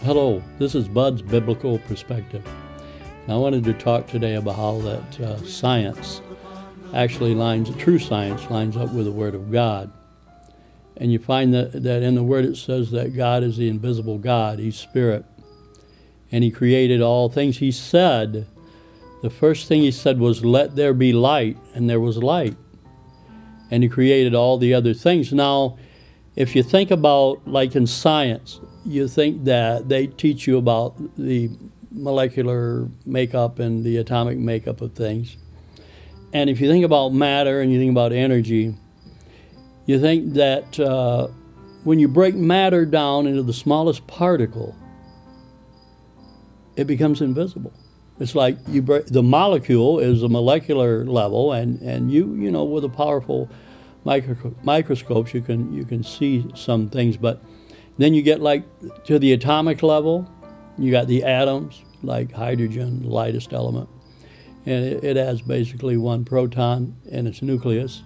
Hello, this is Bud's Biblical Perspective. And I wanted to talk today about how that science actually true science lines up with the Word of God. And you find that in the Word it says that God is the invisible God, He's Spirit. And He created all things. He said, the first thing He said was, "Let there be light," and there was light. And He created all the other things. Now, if you think about, like in science, you think that they teach you about the molecular makeup and the atomic makeup of things. And if you think about matter and you think about energy, you think that when you break matter down into the smallest particle, it becomes invisible. It's like you break the molecule is a molecular level, and you know with a powerful microscopes you can see some things, but then you get like to the atomic level. You got the atoms, like hydrogen, the lightest element, and it has basically one proton in its nucleus,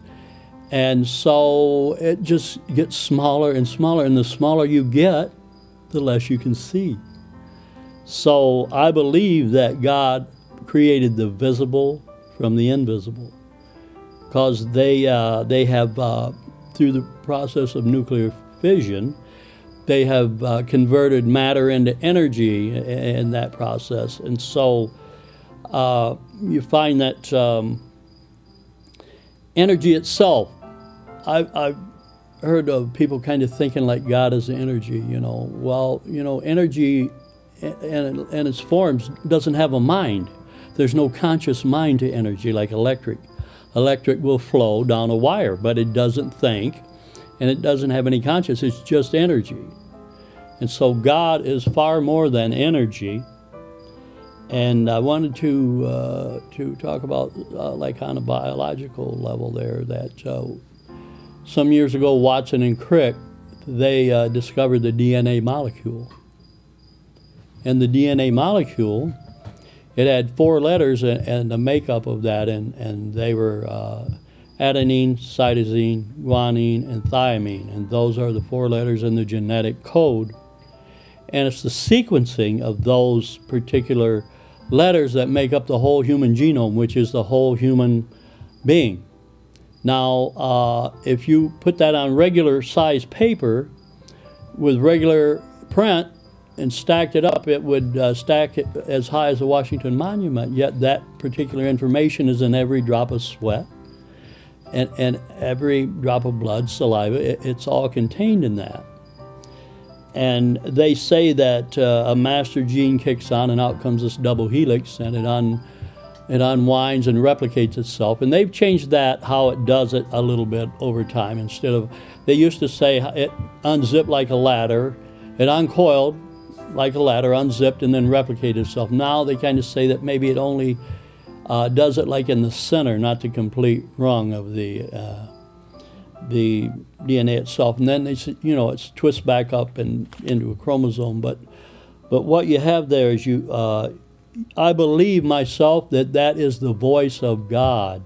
and so it just gets smaller and smaller, and the smaller you get, the less you can see. So I believe that God created the visible from the invisible, because they have through the process of nuclear fission, they have converted matter into energy in that process. And so you find that energy itself, I've heard of people kind of thinking like God is energy, Well, energy and its forms doesn't have a mind. There's no conscious mind to energy like electric. Electric will flow down a wire, but it doesn't think, and it doesn't have any conscience. It's just energy. And so God is far more than energy. And I wanted to talk about like on a biological level there, that some years ago, Watson and Crick, they discovered the DNA molecule. And the DNA molecule, it had 4 letters and the makeup of that, and they were adenine, cytosine, guanine, and thymine, and those are the 4 letters in the genetic code. And it's the sequencing of those particular letters that make up the whole human genome, which is the whole human being. Now, if you put that on regular size paper with regular print and stacked it up, it would stack it as high as the Washington Monument, yet that particular information is in every drop of sweat and every drop of blood, saliva. It's all contained in that. And they say that a master gene kicks on and out comes this double helix, and it unwinds and replicates itself. And they've changed that, how it does it, a little bit over time. Instead of, they used to say it unzipped like a ladder, it uncoiled like a ladder, unzipped, and then replicated itself. Now they kind of say that maybe it only does it like in the center, not the complete rung of the DNA itself. And then they say, it's twists back up and into a chromosome. But what you have there is I believe myself that is the voice of God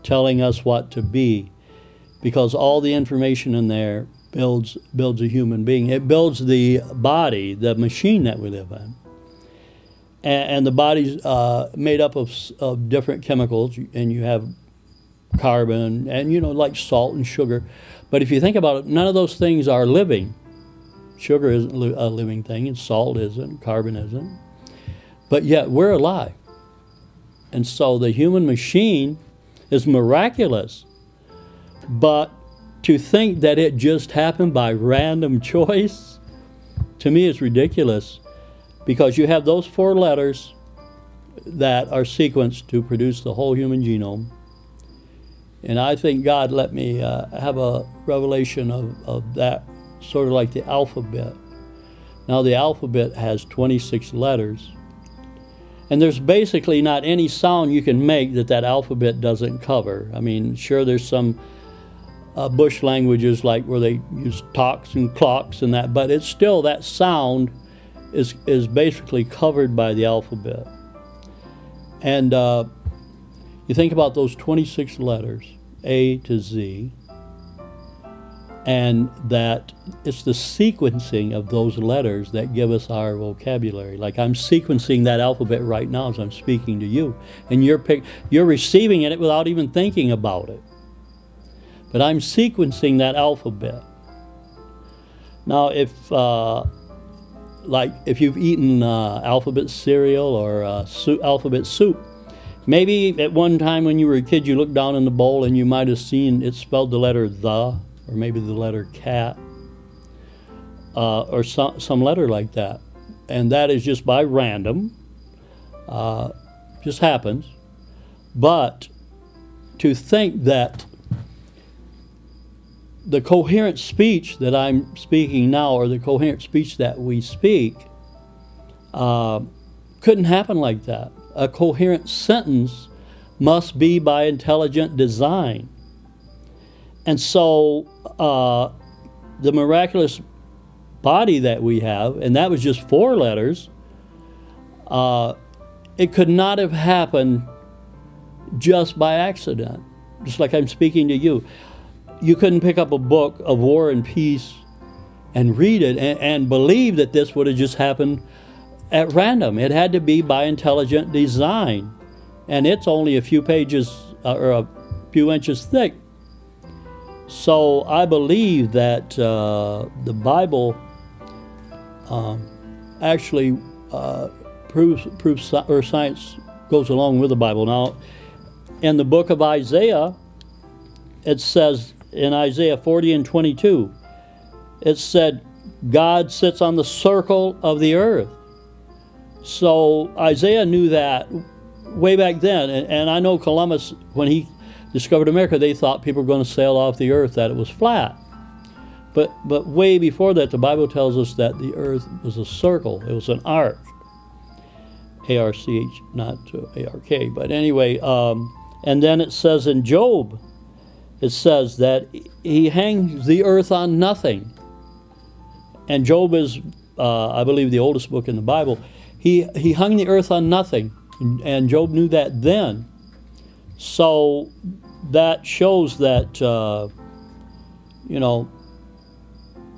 telling us what to be, because all the information in there builds a human being. It builds the body, the machine that we live in. And the body's made up of different chemicals, and you have carbon and, like salt and sugar. But if you think about it, none of those things are living. Sugar isn't a living thing, and salt isn't, carbon isn't. But yet we're alive. And so the human machine is miraculous. But to think that it just happened by random choice, to me is ridiculous, because you have those 4 letters that are sequenced to produce the whole human genome. And I think God let me have a revelation of that, sort of like the alphabet. Now the alphabet has 26 letters, and there's basically not any sound you can make that alphabet doesn't cover. I mean, sure, there's some bush languages like where they use talks and clocks and that, but it's still, that sound is basically covered by the alphabet. And you think about those 26 letters, A to Z, and that it's the sequencing of those letters that give us our vocabulary. Like I'm sequencing that alphabet right now as I'm speaking to you, and you're receiving it without even thinking about it. But I'm sequencing that alphabet. Now, if you've eaten alphabet cereal or alphabet soup, maybe at one time when you were a kid you looked down in the bowl and you might have seen it spelled the letter the, or maybe the letter cat, or some letter like that. And that is just by random, just happens. But to think that the coherent speech that I'm speaking now, or the coherent speech that we speak, couldn't happen like that. A coherent sentence must be by intelligent design. And so the miraculous body that we have, and that was just 4 letters, it could not have happened just by accident. Just like I'm speaking to you. You couldn't pick up a book of War and Peace and read it and believe that this would have just happened at random. It had to be by intelligent design. And it's only a few pages or a few inches thick. So I believe that the Bible actually proves or science goes along with the Bible. Now, in the book of Isaiah, it says in Isaiah 40 and 22, it said, God sits on the circle of the earth. So Isaiah knew that way back then. And I know Columbus, when he discovered America, they thought people were going to sail off the earth, that it was flat. But way before that, the Bible tells us that the earth was a circle. It was an arc. A-R-C-H, not A-R-K. But anyway, and then it says in Job, it says that he hangs the earth on nothing. And Job is, I believe, the oldest book in the Bible. He hung the earth on nothing, and Job knew that then. So that shows that,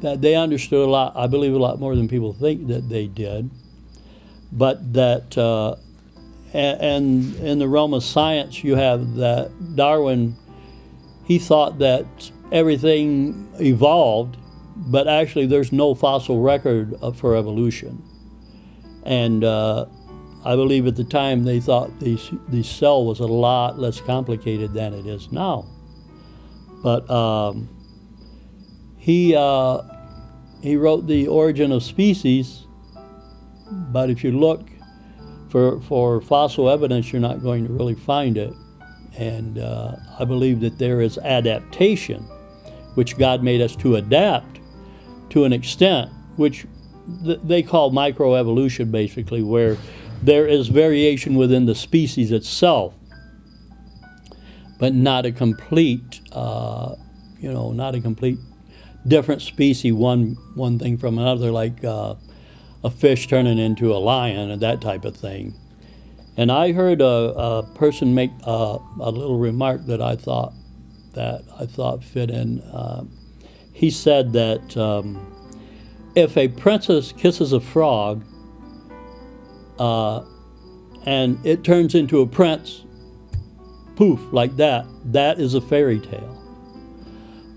that they understood a lot, I believe a lot more than people think that they did. But that, and in the realm of science, you have that Darwin, he thought that everything evolved, but actually there's no fossil record for evolution. And I believe at the time they thought the cell was a lot less complicated than it is now. But he wrote The Origin of Species, but if you look for fossil evidence, you're not going to really find it. And I believe that there is adaptation, which God made us to adapt to an extent, which they call microevolution, basically, where there is variation within the species itself, but not a complete, not a complete different species, one thing from another, like a fish turning into a lion and that type of thing. And I heard a person make a little remark that I thought fit in. He said that if a princess kisses a frog and it turns into a prince, poof, like that is a fairy tale.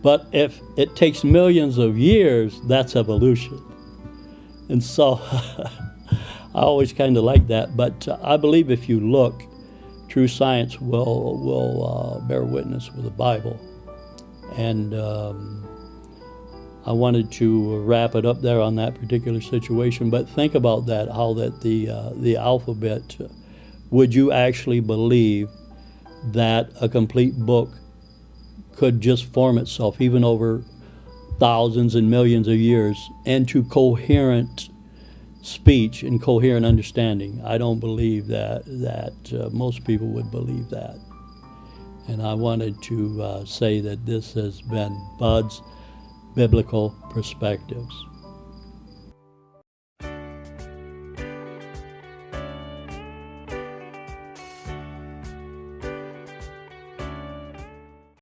But if it takes millions of years, that's evolution. And so I always kind of like that, but I believe if you look, true science will bear witness with the Bible. And I wanted to wrap it up there on that particular situation, but think about that, how that the alphabet, would you actually believe that a complete book could just form itself, even over thousands and millions of years, into coherent speech and coherent understanding? I don't believe that most people would believe that. And I wanted to say that this has been Bud's Biblical Perspectives.